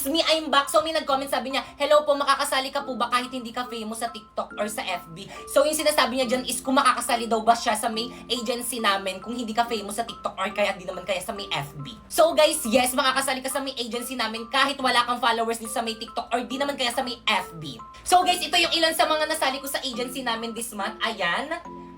me, I'm back. So may nag-comment, sabi niya, hello po, makakasali ka po ba kahit hindi ka famous sa TikTok or sa FB? So yung sinasabi niya dyan is kung makakasali daw ba siya sa may agency namin kung hindi ka famous sa TikTok or kaya di naman kaya sa may FB. So guys, yes, makakasali ka sa may agency namin kahit wala kang followers din sa may TikTok or di naman kaya sa may FB. So guys, ito yung ilan sa mga nasali ko sa agency namin this month. Ayan.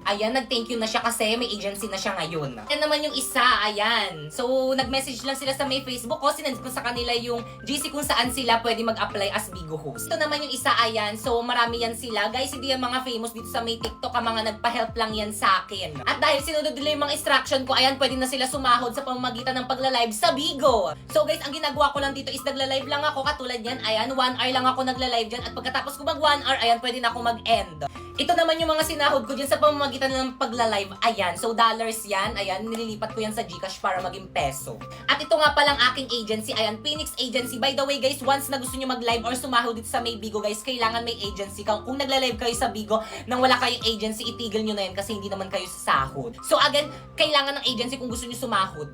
Ayan, nag-thank you na siya kasi may agency na siya ngayon. Yan naman yung isa, ayan. So, nag-message lang sila sa may Facebook ko. Sinend ko sa kanila yung GC kung saan sila pwede mag-apply as Bigo host. Ito naman yung isa, ayan. So, marami yan sila. Guys, hindi yan mga famous dito sa may TikTok. Ang mga nagpa-help lang yan sa akin. At dahil sinunod nila yung mga instruction ko, ayan, pwede na sila sumahod sa pamamagitan ng pagla-live sa Bigo. So, guys, ang ginagawa ko lang dito is nagla-live lang ako. Katulad yan, ayan, 1 hour lang ako nagla-live dyan. At pagkatapos ko mag 1 hour, ayan, pwede na ako mag-end. Ito naman yung mga sinahod ko dyan sa pamamagitan ng pagla-live. Ayan, so dollars yan. Ayan, nililipat ko yan sa GCash para maging peso. At ito nga palang aking agency. Ayan, Phoenix Agency. By the way guys, once na gusto nyo mag-live or sumahod dito sa may Bigo guys, kailangan may agency ka. Kung nagla-live kayo sa Bigo nang wala kayong agency, itigil nyo na yan kasi hindi naman kayo sasahod. So again, kailangan ng agency kung gusto nyo sumahod.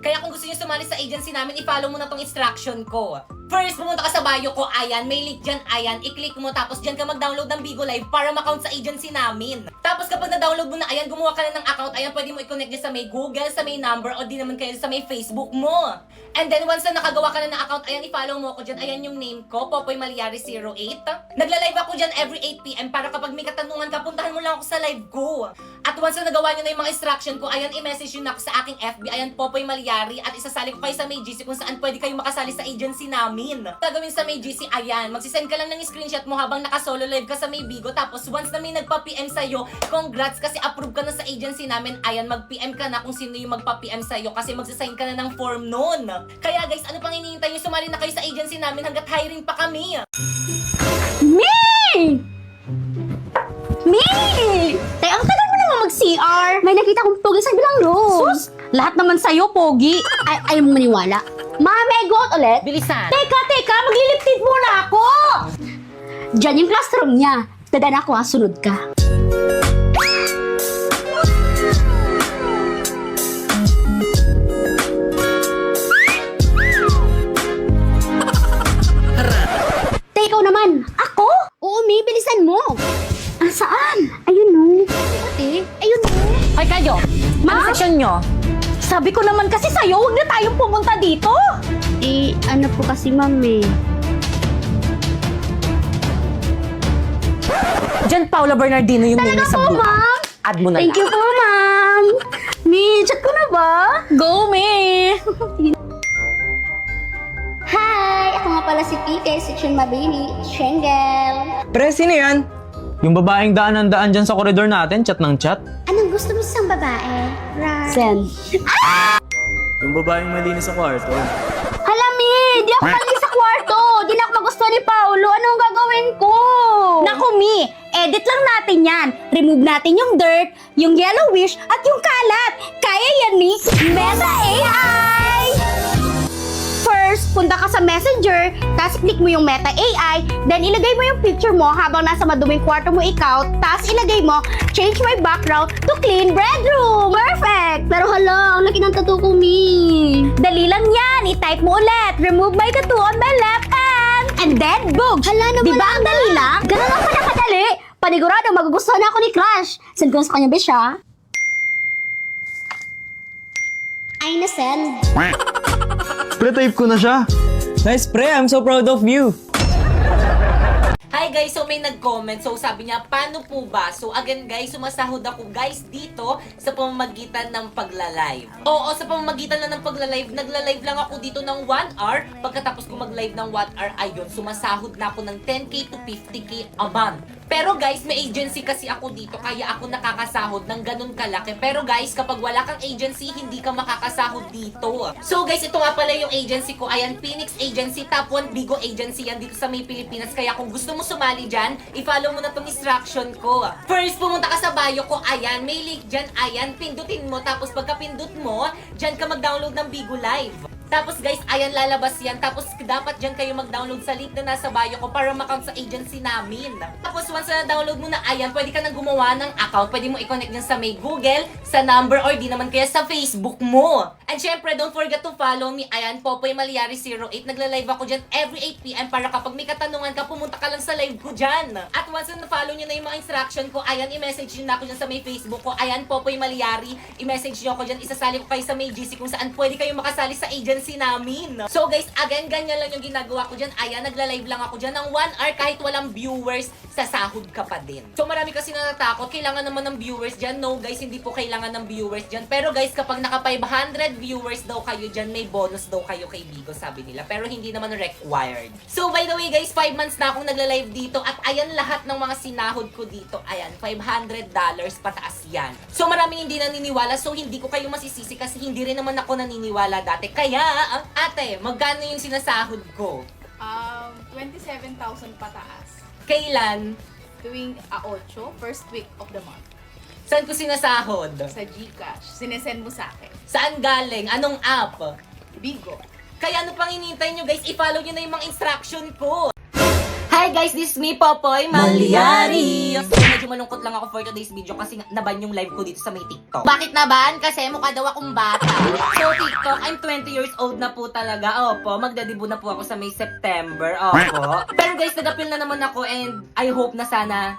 Kaya kung gusto nyo sumali sa agency namin, i-follow mo na tong instruction ko. First, pumunta ka sa bio ko, ayan, may link dyan, ayan, i-click mo, tapos dyan ka mag-download ng Bigo Live para ma-count sa agency namin. Tapos kapag na-download mo na, ayan, gumawa ka na ng account, ayan, pwede mo i-connect dyan sa may Google, sa may number, o di naman kayo sa may Facebook mo. And then, once na nakagawa ka na ng account, ayan, i-follow mo ako dyan, ayan yung name ko, Popoy Malyari 08. Nagla-live ako dyan every 8 PM para kapag may katanungan ka, puntahan mo lang ako sa live ko. At once na nagawa nyo na yung mga instruction ko, ayan, i-message yun ako sa aking FB, ayan, Popoy Malyari, at isasali ko kayo sa may GC kung saan pwede kayo makasali sa agency namin. Gagawin sa may GC, ayan, magsisend ka lang ng screenshot mo habang naka-solo live ka sa may Bigo, tapos once na may nagpa-PM sa'yo, congrats kasi approve ka na sa agency namin, ayan, mag-PM ka na kung sino yung magpa-PM sa'yo kasi magsasign ka na ng form nun. Kaya guys, ano pang hinihintay nyo? Sumali na kayo sa agency namin hanggat hiring pa kami. Me! Me! Tay, ang tagal mo naman mag-CR. May nakita kong pogi sa bilang room. Sus! Lahat naman sa'yo, pogi. Ayaw mo maniwala. May goat ulit? Bilisan. Teka, magliliptid muna ako! Diyan yung classroom niya. Dadan ako ha, sunod ka. Ikaw naman. Ako? Oo, May, bilisan mo. Ah, saan? Ayun no. Ate, ayun no. Hoy kayo, Ma? ano session nyo? Sabi ko naman kasi sa'yo, huwag na tayong pumunta dito. Eh, ano po kasi, ma'am eh. Diyan Paula Bernardino yung name Talaga sa po, blue. ma'am? Add mo na Thank you po, ma'am. May, chat ko na ba? Go, May. Hi! Ako nga pala si PK, Section Mabini, Shengel. Pre, sino yan? Yung babaeng daan dyan sa koridor natin, chat ng chat. Anong gusto mo sa babae? Right. Sen. Yung babaeng malinis sa kwarto. Halami! Di ako mali sa kwarto! Di na ako magustuhan ni Paolo! Anong gagawin ko? Naku, Mi! Edit lang natin yan! Remove natin yung dirt, yung yellowish, at yung kalat! Kaya yan ni Meta AI! First, punta ka sa Messenger, tapos click mo yung Meta AI, then ilagay mo yung picture mo habang nasa maduming kwarto mo ikaw, tapos ilagay mo, change my background to clean bedroom! Perfect! Pero hala, ang laki ng tattoo ko, Mi! Dali lang yan! I-type mo ulit, remove my tattoo on my left hand! And then, boom! Hala na diba ang dali lang? Ganun lang pala kadali! Panigurado, magugustuhan ako ni Crush! Send ko na sa kanya, Bish, ha? Ay, na-send. Pre, type ko na siya. Nice, pre. I'm so proud of you. Hi guys, so may nag-comment. So sabi niya, paano po ba? So again guys, sumasahod ako guys dito sa pamamagitan ng pagla-live. Oo, sa pamamagitan lang ng pagla-live. Nagla-live lang ako dito ng 1 hour. Pagkatapos ko mag-live ng 1 hour, ayun, sumasahod na ako ng 10k to 50k a month. Pero guys, may agency kasi ako dito, kaya ako nakakasahod ng ganun kalaki. Pero guys, kapag wala kang agency, hindi ka makakasahod dito. So guys, ito nga pala yung agency ko. Ayan, Phoenix Agency, top 1 Bigo Agency yan dito sa may Pilipinas. Kaya kung gusto mo sumali dyan, i-follow mo na tong instruction ko. First, pumunta ka sa bio ko. Ayan, may link dyan. Ayan, pindutin mo. Tapos pagka pindut mo, dyan ka mag-download ng Bigo Live. Tapos guys, ayan lalabas yan. Tapos dapat dyan kayo mag-download sa link na nasa bio ko para ma-count sa agency namin. Tapos once na download mo na ayan, pwede ka nang gumawa ng account. Pwede mo i-connect dyan sa may Google, sa number, or di naman kaya sa Facebook mo. And syempre, don't forget to follow me. Ayan, Popoy Malyari 08. Nagla-live ako dyan every 8 PM para kapag may katanungan ka, pumunta ka lang sa live ko dyan. At once na follow nyo na yung mga instruction ko, ayan, i-message nyo na ako dyan sa may Facebook ko. Ayan, Popoy Malyari. I-message nyo ako dyan. Isasali ko kayo sa may GC kung saan pwede kayo makasali sa agency namin. So guys, again, ganyan lang yung ginagawa ko dyan. Ayan, nagla-live lang ako dyan ng 1 hour kahit walang viewers, sasahod ka pa din. So marami kasi natatakot, kailangan naman ng viewers dyan. No guys, hindi po kailangan ng viewers dyan. Pero guys, kapag naka 500 viewers daw kayo dyan, may bonus daw kayo kay Bigo, sabi nila. Pero hindi naman required. So by the way guys, 5 months na akong nagla-live dito at ayan lahat ng mga sinahod ko dito. Ayan, $500 pataas yan. So maraming hindi naniniwala, so hindi ko kayo masisisi kasi hindi rin naman ako naniniwala dati. Kaya, ate, magkano yung sinasahod ko? 27,000 pataas. Kailan? Tuwing 8, first week of the month. Saan ko sinasahod? Sa GCash. Sinesend mo sa akin. Saan galing? Anong app? Bigo. Kaya ano pang hinihintay nyo guys? I-follow nyo na yung mga instruction ko. Hi guys, this is me, Popoy Malyari. So, medyo malungkot lang ako for today's video kasi naban yung live ko dito sa may TikTok. Bakit naban? Kasi mukha daw akong bata. So TikTok, I'm 20 years old na po talaga. Opo, magdadebut na po ako sa May September. Opo. Pero guys, nag-appeal na naman ako and I hope na sana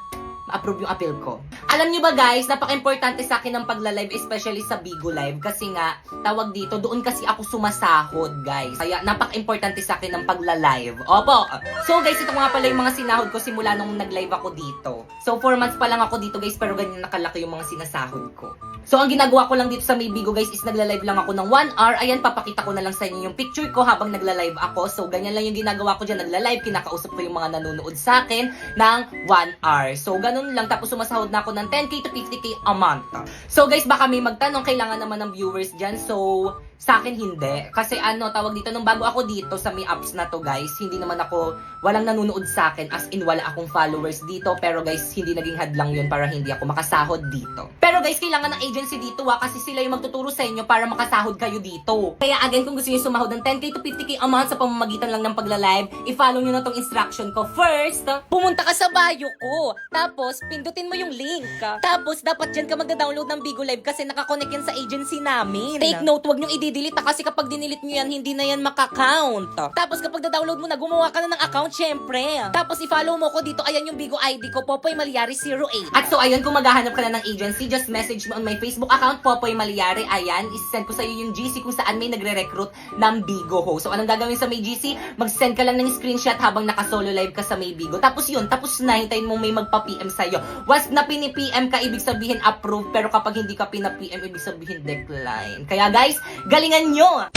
ma-approve yung appeal ko. Alam nyo ba guys, napaka-importante sa akin ng pagla-live, especially sa Bigo Live. Kasi nga, tawag dito, doon kasi ako sumasahod guys. Kaya napaka-importante sa akin ng pagla-live. Opo! So guys, ito nga pala yung mga sinahod ko simula nung nag-live ako dito. So 4 months pa lang ako dito guys, pero ganyan nakalaki yung mga sinasahod ko. So ang ginagawa ko lang dito sa may Bigo guys is nagla-live lang ako ng 1 hour. Ayan, papakita ko na lang sa inyo yung picture ko habang nagla-live ako. So ganyan lang yung ginagawa ko dyan, nagla-live, kinakausap ko yung mga nanonood sa akin ng 1 hour. So ganun lang, tapos sumasahod na ako ng 10k to 50k a month. So guys, baka may magtanong, kailangan naman ng viewers dyan. So sa akin hindi. Kasi ano, tawag dito, nung bago ako dito sa may apps na to guys, hindi naman ako, walang nanonood sa akin, as in wala akong followers dito. Pero guys, hindi naging hadlang yun para hindi ako makasahod dito. Pero guys, kailangan ng agency dito kasi sila yung magtuturo sa inyo para makasahod kayo dito. Kaya again, kung gusto nyo sumahod ng 10k to 50k a month sa pamamagitan lang ng pagla-live, i-follow nyo na tong instruction ko. First, pumunta ka sa bio ko. Tapos, pindutin mo yung link. Tapos, dapat dyan ka magda-download ng Bigo Live kasi nakakonect yan sa agency namin. Take note, wag nyo i-delete kasi kapag dinilit nyo yan, hindi na yan makakount. Tapos kapag na-download mo na, gumawa ka na ng account, syempre. Tapos i-follow mo ko dito, ayan yung Bigo ID ko, Popoy Malyari 08. At so ayun, kung maghahanap ka na ng agency, just message me on my Facebook account, Popoy Malyari. Ayan, isend ko sa'yo yung GC kung saan may nagre-recruit ng Bigo ho. So anong gagawin sa may GC? Mag-send ka lang ng screenshot habang naka-solo live ka sa may Bigo. Tapos yun, tapos na, hintayin mo may magpa-PM sa'yo. Once na pini-PM ka, ibig sabihin approve. Pero kapag hindi ka pina-PM, ibig sabihin decline. Kaya guys, galingan nyo!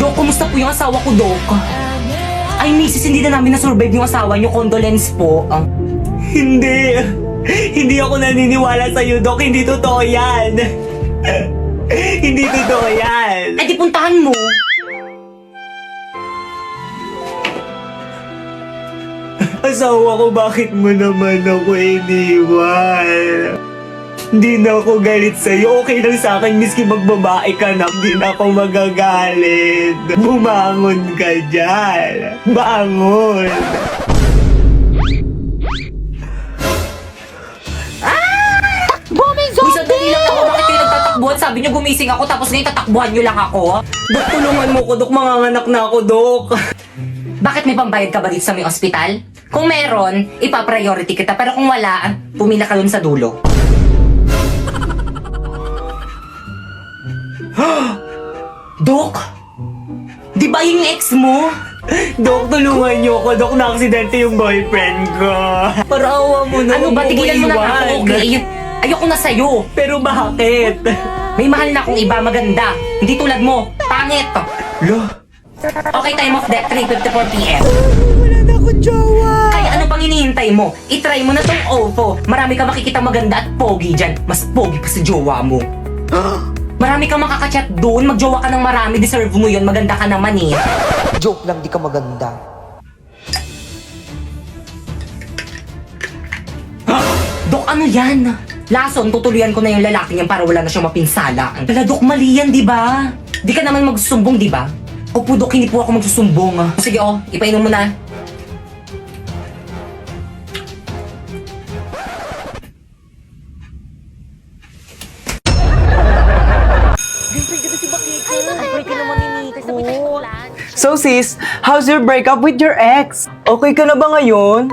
Dok, kumusta po yung asawa ko, Dok? Ay, misis, hindi na namin na-survive yung asawa nyo. Condolence po. Hindi. Hindi ako naniniwala sa'yo, Dok. Hindi totoo yan. Hindi totoo yan. Ay, di puntahan mo. Asawa ko, bakit mo naman ako iniwan? Hindi na ako galit sa'yo. Okay lang sa akin, miski magbabae ka na. Hindi na ako magagalit. Bumangon ka dyan. Bangon. Bumi Uy, sandali lang ako. Bakit kayo nagtatakbuhan? Sabi niyo gumising ako tapos ngayon tatakbuhan niyo lang ako. Dok, tulungan mo ko, Dok. Manganganak na ako, Dok. Bakit may pambayad ka ba dito sa may ospital? Kung meron, ipa-priority kita. Pero kung wala, pumila ka dun sa dulo. Dok! Di ba yung ex mo? Dok, tulungan niyo ako. Dok, na-aksidente yung boyfriend ko. Parawa mo na. Ano ba? Tigilan mo na nga ako, okay? Ayoko na sa'yo. Pero bakit? May mahal na akong iba, maganda. Hindi tulad mo, pangit. Lo? Okay, time of death, 3:54 PM. Wala na akong jowa. Kaya ano pang hinihintay mo? I-try mo na tong OVO. Marami ka makikita maganda at pogi dyan. Mas pogi pa sa jowa mo. Marami kang makakachat doon. Magjowa ka ng marami. Deserve mo yun. Maganda ka naman eh. Joke lang, di ka maganda. Dok, ano yan? Lason, tutuloyan ko na yung lalaki niyan para wala na siyang mapinsala. Dok, mali yan, di ba? Di ka naman magsusumbong, di ba? O Pudok, hindi po ako magsusumbong. Sige, ipainom mo na. So sis, how's your breakup with your ex? Okay ka na ba ngayon?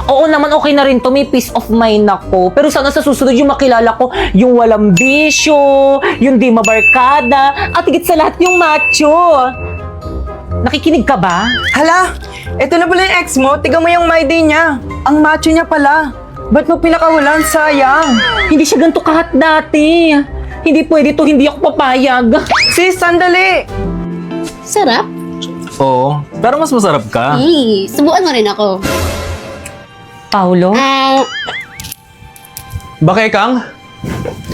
Oo naman, okay na rin to. May peace of mind ako. Pero sana sa susunod yung makilala ko, yung walang bisyo, yung di mabarkada, at higit sa lahat yung macho. Nakikinig ka ba? Hala, eto na pala yung ex mo. Tiga mo yung my day niya. Ang macho niya pala. Ba't mo pinakawalan? Sayang. Hindi siya ganito kahat dati. Hindi pwede to, hindi ako papayag. Sis, sandali. Sarap. Oo, pero mas masarap ka. Subukan mo rin ako. Paolo? Bakit Kang?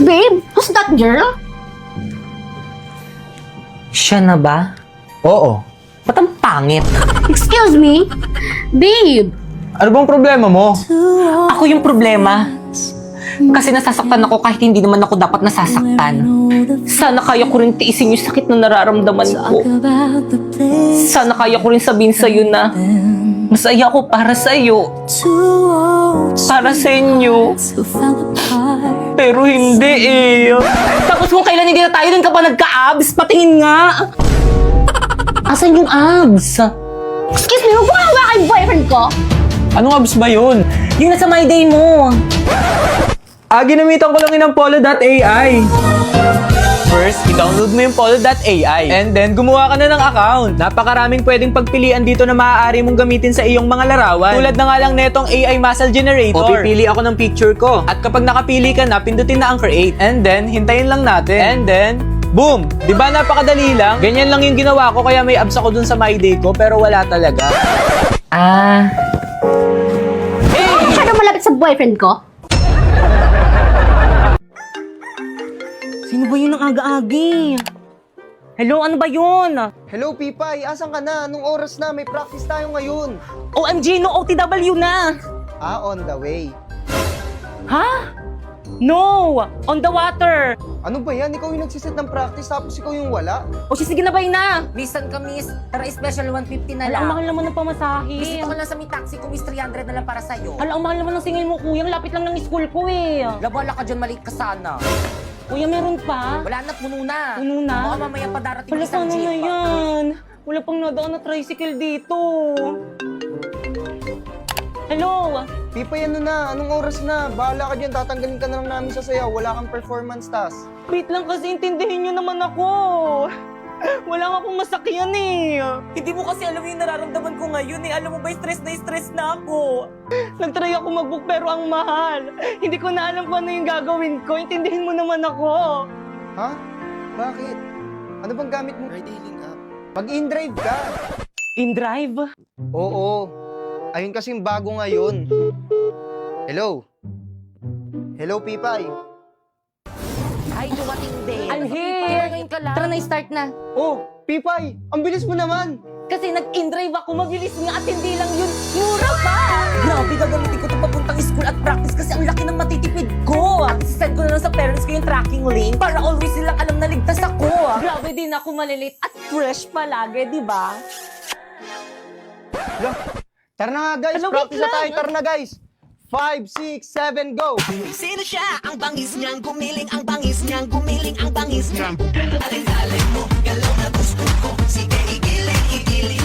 Babe, who's that girl? Siya na ba? Oo. Ba't ang pangit? Excuse me? Babe, Ano bang problema mo? Ako yung problema. Kasi nasasaktan ako kahit hindi naman ako dapat nasasaktan. Sana kaya ko rin tiisin yung sakit na nararamdaman ko. Sana kaya ko rin sabihin sa'yo na masaya ako para sa'yo. Para sa inyo. Pero hindi eh. Tapos kung kailan hindi na tayo, dun ka pa nagka-abs? Patingin nga. Asan yung abs? excuse me, huwag mo hawakan yung boyfriend ko. Anong abs ba yun? Yung nasa my day mo. Ginamitan ko lang yun ng polo.ai. First, i-download mo yung polo.ai and then gumawa ka na ng account. Napakaraming pwedeng pagpilian dito na maaari mong gamitin sa iyong mga larawan. Tulad na nga lang netong AI Muscle Generator. O pipili ako ng picture ko. At kapag nakapili ka na, pindutin na ang create. And then, hintayin lang natin. And then, boom! Di ba napakadali lang? Ganyan lang yung ginawa ko kaya may abs ako dun sa my day ko pero wala talaga. Masyado malapit sa boyfriend ko. Sino ba yun ang aga-agi? Hello, ano ba yun? Hello, Pipay. Asan ka na? Anong oras na? May practice tayo ngayon. OMG, no OTW na! On the way. Ha? No! On the water! Ano ba yan? Ikaw yung nagsiset ng practice tapos ikaw yung wala? O sige na ba na? Bisan ka, miss. Tara, special 150 na Ala, lang. ang mahal naman ng pamasahe. Bisita ko lang sa may taxi ko, miss. 300 na lang para sa'yo. Ala, ang mahal naman ng singil mo, kuya. Ang lapit lang ng school ko eh. Labala ka dyan, maliit ka sana. Kuya, meron pa? Wala na, puno na. Puno na? Baka mamaya pa darating Wala, isang paano na jeep. yan? Wala pang nadaan na tricycle dito. Hello? Pipay, ano na? Anong oras na? Bahala ka dyan. Tatanggalin ka na lang namin sa sayaw. Wala kang performance task. Wait lang kasi intindihin nyo naman ako. Wala nga akong masakyan eh. Hindi mo kasi alam yung nararamdaman ko ngayon eh. Alam mo ba, stress na ako. Nagtry ako mag-book pero ang mahal. Hindi ko na alam kung ano yung gagawin ko. Intindihin mo naman ako. Ha? Bakit? Ano bang gamit mo? Ride-hailing app. Mag-in-drive ka. In-drive? Oo. Ayun kasing bago ngayon. Hello? Hello, Pipay? Ay, dumating din. I'm here. Ngayon ka lang. Tara na, start na. Oh, Pipay! Ang bilis mo naman! Kasi nag-in-drive ako, mabilis nga at hindi lang yun. Mura pa! Grabe, gagamitin ko ito papuntang school at practice kasi ang laki ng matitipid ko. At send ko na lang sa parents ko yung tracking link para always silang alam na ligtas ako. Grabe din ako malilate at fresh palagi, di ba? Tara na nga, guys! Ano, Practice wait na tayo! lang. Tara na, guys! 5, 6, 7, go! Sino siya? Ang bangis niyang gumiling, ang bangis niyang gumiling, ang bangis niyang. Alin mo, galaw na gusto ko. Sige, igiling, igiling.